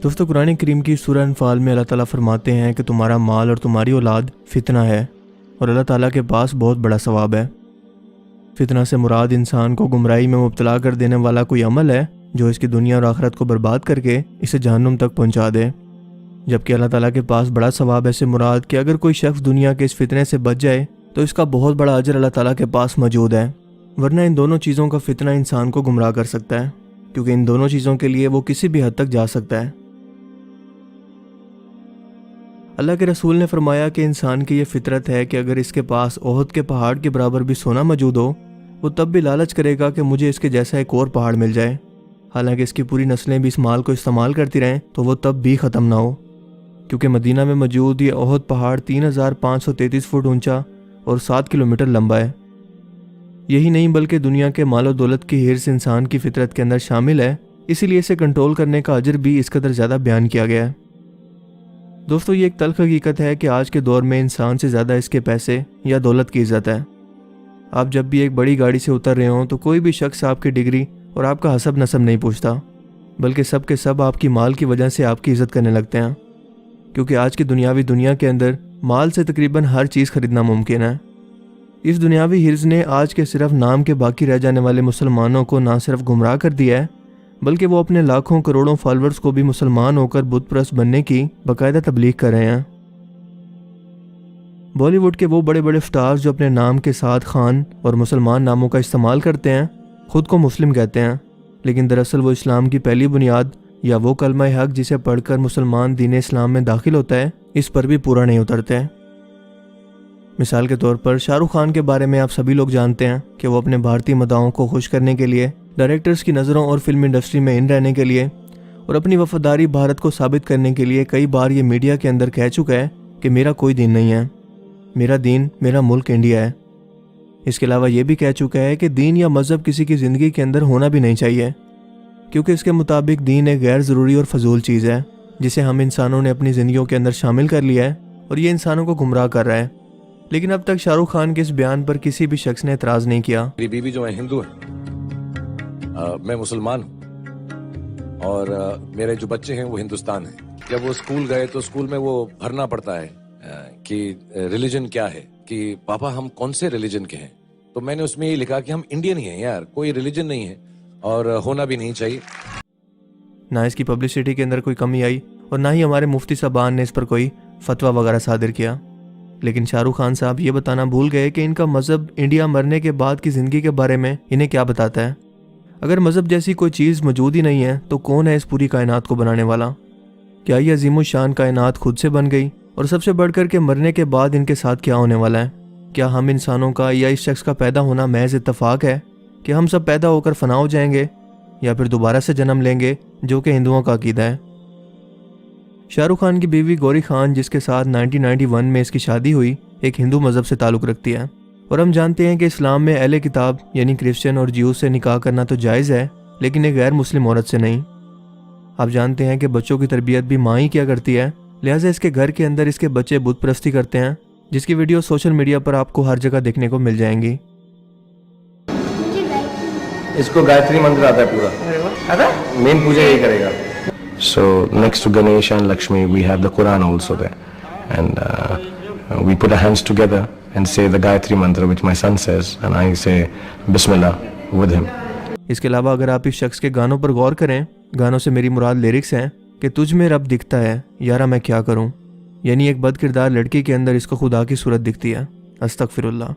دوستو قرآن کریم کی سورہ انفال میں اللہ تعالیٰ فرماتے ہیں کہ تمہارا مال اور تمہاری اولاد فتنہ ہے اور اللہ تعالیٰ کے پاس بہت بڑا ثواب ہے۔ فتنہ سے مراد انسان کو گمراہی میں مبتلا کر دینے والا کوئی عمل ہے جو اس کی دنیا اور آخرت کو برباد کر کے اسے جہنم تک پہنچا دے، جبکہ اللہ تعالیٰ کے پاس بڑا ثواب ہے سے مراد کہ اگر کوئی شخص دنیا کے اس فتنے سے بچ جائے تو اس کا بہت بڑا اجر اللہ تعالیٰ کے پاس موجود ہے، ورنہ ان دونوں چیزوں کا فتنہ انسان کو گمراہ کر سکتا ہے، کیونکہ ان دونوں چیزوں کے لیے وہ کسی بھی حد تک جا سکتا ہے۔ اللہ کے رسول نے فرمایا کہ انسان کی یہ فطرت ہے کہ اگر اس کے پاس احد کے پہاڑ کے برابر بھی سونا موجود ہو، وہ تب بھی لالچ کرے گا کہ مجھے اس کے جیسا ایک اور پہاڑ مل جائے، حالانکہ اس کی پوری نسلیں بھی اس مال کو استعمال کرتی رہیں تو وہ تب بھی ختم نہ ہو، کیونکہ مدینہ میں موجود یہ احد پہاڑ 3533 فٹ اونچا اور 7 کلومیٹر لمبا ہے۔ یہی نہیں بلکہ دنیا کے مال و دولت کی ہرس انسان کی فطرت کے اندر شامل ہے، اسی لیے اسے کنٹرول کرنے کا اجر بھی اس قدر زیادہ بیان کیا گیا ہے۔ دوستو یہ ایک تلخ حقیقت ہے کہ آج کے دور میں انسان سے زیادہ اس کے پیسے یا دولت کی عزت ہے۔ آپ جب بھی ایک بڑی گاڑی سے اتر رہے ہوں تو کوئی بھی شخص آپ کی ڈگری اور آپ کا حسب نسب نہیں پوچھتا، بلکہ سب کے سب آپ کی مال کی وجہ سے آپ کی عزت کرنے لگتے ہیں، کیونکہ آج کی دنیاوی دنیا کے اندر مال سے تقریباً ہر چیز خریدنا ممکن ہے۔ اس دنیاوی ہرز نے آج کے صرف نام کے باقی رہ جانے والے مسلمانوں کو نہ صرف گمراہ کر دیا ہے، بلکہ وہ اپنے لاکھوں کروڑوں فالورز کو بھی مسلمان ہو کر بت پرست بننے کی باقاعدہ تبلیغ کر رہے ہیں۔ بالی ووڈ کے وہ بڑے بڑے سٹارز جو اپنے نام کے ساتھ خان اور مسلمان ناموں کا استعمال کرتے ہیں خود کو مسلم کہتے ہیں، لیکن دراصل وہ اسلام کی پہلی بنیاد یا وہ کلمہ حق جسے پڑھ کر مسلمان دین اسلام میں داخل ہوتا ہے اس پر بھی پورا نہیں اترتے ہیں۔ مثال کے طور پر شاہ رخ خان کے بارے میں آپ سبھی لوگ جانتے ہیں کہ وہ اپنے بھارتی مداحوں کو خوش کرنے کے لیے، ڈائریکٹرز کی نظروں اور فلم انڈسٹری میں ان رہنے کے لیے اور اپنی وفاداری بھارت کو ثابت کرنے کے لیے کئی بار یہ میڈیا کے اندر کہہ چکا ہے کہ میرا کوئی دین نہیں ہے، میرا دین میرا ملک انڈیا ہے۔ اس کے علاوہ یہ بھی کہہ چکا ہے کہ دین یا مذہب کسی کی زندگی کے اندر ہونا بھی نہیں چاہیے، کیونکہ اس کے مطابق دین ایک غیر ضروری اور فضول چیز ہے جسے ہم انسانوں نے اپنی زندگیوں کے اندر شامل کر لیا ہے اور یہ انسانوں کو گمراہ کر رہا ہے۔ لیکن اب تک شاہ رخ خان کے اس بیان پر کسی بھی شخص نے اعتراض نہیں کیا۔ میری بیوی جو ہے ہندو ہے، میں مسلمان ہوں، اور میرے جو بچے ہیں وہ ہندوستان ہیں۔ جب وہ اسکول گئے تو اسکول میں وہ بھرنا پڑتا ہے کہ ریلیجن کیا ہے، کہ پاپا ہم کون سے ریلیجن کے ہیں، تو میں نے اس میں یہ لکھا کہ ہم انڈین ہی ہیں یار، کوئی ریلیجن نہیں ہے اور ہونا بھی نہیں چاہیے۔ نہ اس کی پبلسٹی کے اندر کوئی کمی آئی اور نہ ہی ہمارے مفتی صاحبان نے اس پر کوئی فتویٰ وغیرہ صادر کیا، لیکن شاہ رخ خان صاحب یہ بتانا بھول گئے کہ ان کا مذہب انڈیا مرنے کے بعد کی زندگی کے بارے میں انہیں کیا بتاتا ہے۔ اگر مذہب جیسی کوئی چیز موجود ہی نہیں ہے تو کون ہے اس پوری کائنات کو بنانے والا؟ کیا یہ عظیم الشان کائنات خود سے بن گئی؟ اور سب سے بڑھ کر کے مرنے کے بعد ان کے ساتھ کیا ہونے والا ہے؟ کیا ہم انسانوں کا یا اس شخص کا پیدا ہونا محض اتفاق ہے کہ ہم سب پیدا ہو کر فنا ہو جائیں گے، یا پھر دوبارہ سے جنم لیں گے، جو کہ ہندوؤں کا عقیدہ ہے؟ شاہ رخ خان کی بیوی گوری خان، جس کے ساتھ 1991 میں اس کی شادی ہوئی، ایک ہندو مذہب سے تعلق رکھتی ہے، اور ہم جانتے ہیں کہ اسلام میں اہل کتاب یعنی کرسچن اور جیوز سے نکاح کرنا تو جائز ہے، لیکن ایک غیر مسلم عورت سے نہیں۔ آپ جانتے ہیں کہ بچوں کی تربیت بھی ماں ہی کیا کرتی ہے، لہٰذا اس کے گھر کے اندر اس کے بچے بت پرستی کرتے ہیں، جس کی ویڈیو سوشل میڈیا پر آپ کو ہر جگہ دیکھنے کو مل جائیں گی۔ اس کو گایتری منتر آتا ہے پورا، مین پوجا یہی کرے گا۔ So next to Ganesh and Lakshmi we have the Quran also there, and we put our hands together and say the Gayatri mantra which my son says, and I say Bismillah with him. اس کے علاوہ اگر آپ اس شخص کے گانوں پر غور کریں، گانوں سے میری مراد لیرکس ہیں کہ تجھ میں رب دکھتا ہے یارا میں کیا کروں، یعنی ایک بد کردار لڑکی کے اندر اس کو خدا کی صورت دکھتی ہے۔ استغفر اللہ۔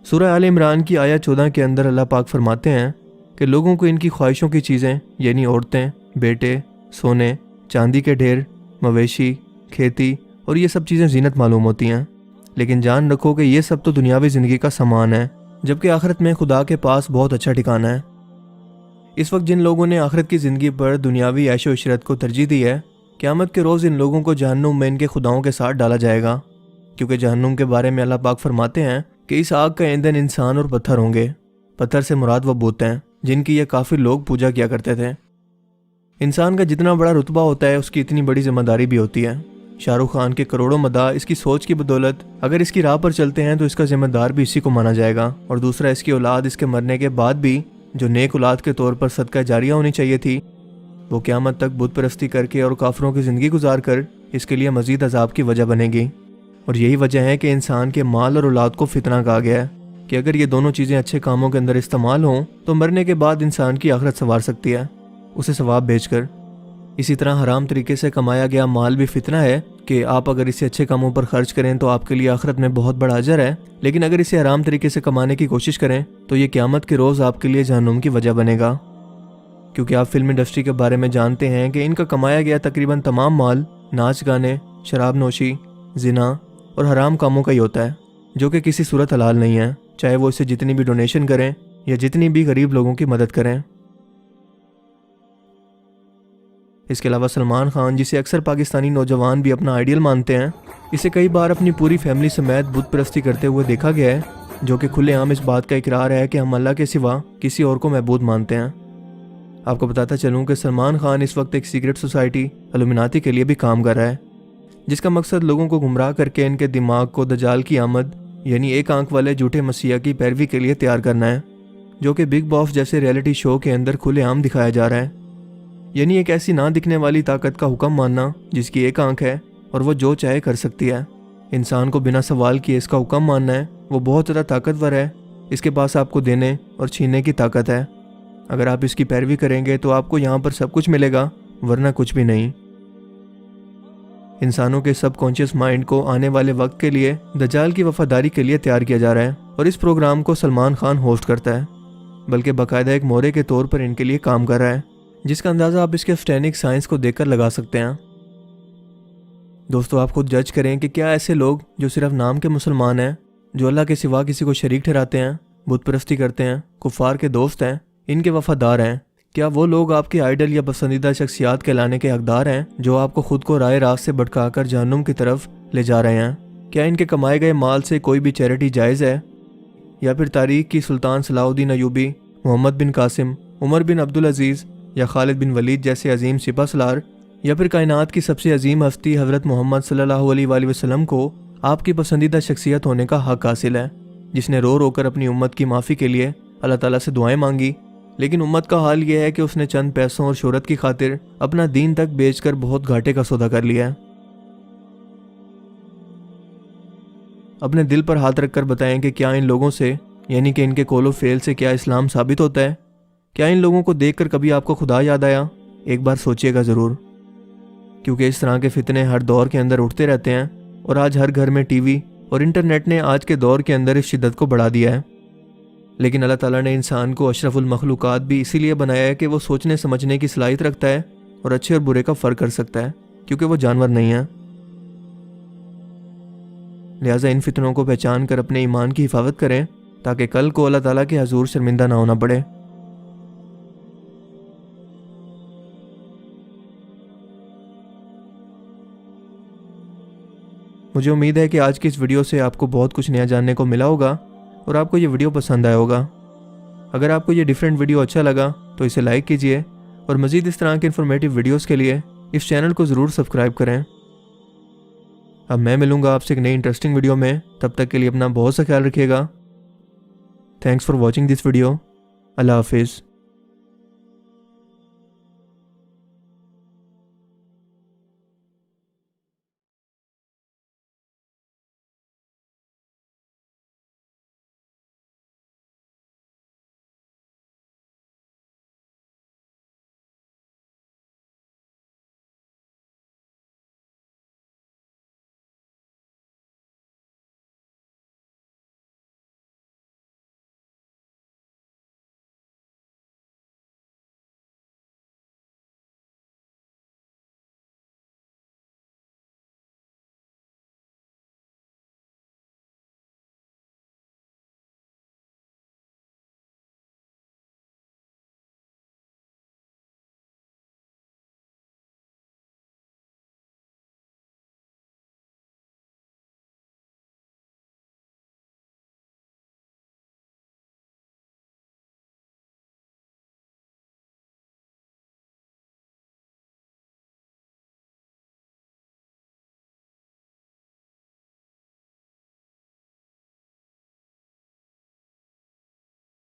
سورہ آل عمران کی آیت 14 کے اندر اللہ پاک فرماتے ہیں کہ لوگوں کو ان کی خواہشوں کی چیزیں یعنی عورتیں، بیٹے، سونے، چاندی کے ڈھیر، مویشی، کھیتی اور یہ سب چیزیں زینت معلوم ہوتی ہیں، لیکن جان رکھو کہ یہ سب تو دنیاوی زندگی کا سامان ہے، جبکہ آخرت میں خدا کے پاس بہت اچھا ٹھکانہ ہے۔ اس وقت جن لوگوں نے آخرت کی زندگی پر دنیاوی عیش و عشرت کو ترجیح دی ہے، قیامت کے روز ان لوگوں کو جہنم میں ان کے خداؤں کے ساتھ ڈالا جائے گا، کیونکہ جہنم کے بارے میں اللہ پاک فرماتے ہیں کہ اس آگ کا ایندھن انسان اور پتھر ہوں گے۔ پتھر سے مراد وہ بت ہیں جن کی یہ کافر لوگ پوجا کیا کرتے تھے۔ انسان کا جتنا بڑا رتبہ ہوتا ہے اس کی اتنی بڑی ذمہ داری بھی ہوتی ہے۔ شاہ رخ خان کے کروڑوں مداح اس کی سوچ کی بدولت اگر اس کی راہ پر چلتے ہیں تو اس کا ذمہ دار بھی اسی کو مانا جائے گا، اور دوسرا اس کی اولاد اس کے مرنے کے بعد بھی جو نیک اولاد کے طور پر صدقہ جاریہ ہونی چاہیے تھی وہ قیامت تک بت پرستی کر کے اور کافروں کی زندگی گزار کر اس کے لیے مزید عذاب کی وجہ بنے گی۔ اور یہی وجہ ہے کہ انسان کے مال اور اولاد کو فتنہ کہا گیا ہے کہ اگر یہ دونوں چیزیں اچھے کاموں کے اندر استعمال ہوں تو مرنے کے بعد انسان کی آخرت سنوار سکتی ہے، اسے ثواب بھیج کر۔ اسی طرح حرام طریقے سے کمایا گیا مال بھی فتنہ ہے کہ آپ اگر اسے اچھے کاموں پر خرچ کریں تو آپ کے لیے آخرت میں بہت بڑا اجر ہے، لیکن اگر اسے حرام طریقے سے کمانے کی کوشش کریں تو یہ قیامت کے روز آپ کے لیے جہنم کی وجہ بنے گا۔ کیونکہ آپ فلم انڈسٹری کے بارے میں جانتے ہیں کہ ان کا کمایا گیا تقریباً تمام مال ناچ گانے، شراب نوشی، زنا اور حرام کاموں کا ہی ہوتا ہے، جو کہ کسی صورت حلال نہیں ہے، چاہے وہ اسے جتنی بھی ڈونیشن کریں یا جتنی بھی غریب لوگوں کی مدد کریں۔ اس کے علاوہ سلمان خان، جسے اکثر پاکستانی نوجوان بھی اپنا آئیڈیل مانتے ہیں، اسے کئی بار اپنی پوری فیملی سمیت بت پرستی کرتے ہوئے دیکھا گیا ہے، جو کہ کھلے عام اس بات کا اقرار ہے کہ ہم اللہ کے سوا کسی اور کو معبود مانتے ہیں۔ آپ کو بتاتا چلوں کہ سلمان خان اس وقت ایک سیکرٹ سوسائٹی الومناتی کے لیے بھی کام کر رہا ہے، جس کا مقصد لوگوں کو گمراہ کر کے ان کے دماغ کو دجال کی آمد یعنی ایک آنکھ والے جھوٹے مسیح کی پیروی کے لیے تیار کرنا ہے، جو کہ بگ باس جیسے ریئلٹی شو کے اندر کھلے عام دکھایا جا رہا ہے۔ یعنی ایک ایسی نہ دکھنے والی طاقت کا حکم ماننا جس کی ایک آنکھ ہے اور وہ جو چاہے کر سکتی ہے۔ انسان کو بنا سوال کیے اس کا حکم ماننا ہے، وہ بہت زیادہ طاقتور ہے، اس کے پاس آپ کو دینے اور چھیننے کی طاقت ہے۔ اگر آپ اس کی پیروی کریں گے تو آپ کو یہاں پر سب کچھ ملے گا، ورنہ کچھ بھی نہیں۔ انسانوں کے سب کانشیس مائنڈ کو آنے والے وقت کے لیے دجال کی وفاداری کے لیے تیار کیا جا رہا ہے، اور اس پروگرام کو سلمان خان ہوسٹ کرتا ہے، بلکہ باقاعدہ ایک مورے کے طور پر ان کے لیے کام کر رہا ہے، جس کا اندازہ آپ اس کے سٹینک سائنس کو دیکھ کر لگا سکتے ہیں۔ دوستو، آپ خود جج کریں کہ کیا ایسے لوگ جو صرف نام کے مسلمان ہیں، جو اللہ کے سوا کسی کو شریک ٹھہراتے ہیں، بت پرستی کرتے ہیں، کفار کے دوست ہیں، ان کے وفادار ہیں، کیا وہ لوگ آپ کے آئیڈل یا پسندیدہ شخصیات کہلانے کے حقدار ہیں جو آپ کو خود کو رائے راست سے بھٹکا کر جہنم کی طرف لے جا رہے ہیں؟ کیا ان کے کمائے گئے مال سے کوئی بھی چیریٹی جائز ہے؟ یا پھر تاریخ کی سلطان صلاح الدین ایوبی، محمد بن قاسم، عمر بن عبدالعزیز یا خالد بن ولید جیسے عظیم سپہ سالار، یا پھر کائنات کی سب سے عظیم ہستی حضرت محمد صلی اللہ علیہ وآلہ وسلم کو آپ کی پسندیدہ شخصیت ہونے کا حق حاصل ہے، جس نے رو رو کر اپنی امت کی معافی کے لیے اللہ تعالیٰ سے دعائیں مانگی، لیکن امت کا حال یہ ہے کہ اس نے چند پیسوں اور شہرت کی خاطر اپنا دین تک بیچ کر بہت گھاٹے کا سودا کر لیا ہے۔ اپنے دل پر ہاتھ رکھ کر بتائیں کہ کیا ان لوگوں سے، یعنی کہ ان کے قول و فعل سے کیا اسلام ثابت ہوتا ہے؟ کیا ان لوگوں کو دیکھ کر کبھی آپ کو خدا یاد آیا؟ ایک بار سوچئے گا ضرور، کیونکہ اس طرح کے فتنے ہر دور کے اندر اٹھتے رہتے ہیں، اور آج ہر گھر میں ٹی وی اور انٹرنیٹ نے آج کے دور کے اندر اس شدت کو بڑھا دیا ہے۔ لیکن اللہ تعالیٰ نے انسان کو اشرف المخلوقات بھی اسی لیے بنایا ہے کہ وہ سوچنے سمجھنے کی صلاحیت رکھتا ہے اور اچھے اور برے کا فرق کر سکتا ہے، کیونکہ وہ جانور نہیں ہے۔ لہٰذا ان فتنوں کو پہچان کر اپنے ایمان کی حفاظت کریں تاکہ کل کو اللہ تعالیٰ کے حضور شرمندہ نہ ہونا پڑے۔ مجھے امید ہے کہ آج کی اس ویڈیو سے آپ کو بہت کچھ نیا جاننے کو ملا ہوگا اور آپ کو یہ ویڈیو پسند آیا ہوگا۔ اگر آپ کو یہ ڈیفرنٹ ویڈیو اچھا لگا تو اسے لائک کیجئے، اور مزید اس طرح کے انفارمیٹیو ویڈیوز کے لیے اس چینل کو ضرور سبسکرائب کریں۔ اب میں ملوں گا آپ سے ایک نئی انٹرسٹنگ ویڈیو میں، تب تک کے لیے اپنا بہت سا خیال رکھیے گا۔ Thanks for watching this video. اللہ حافظ۔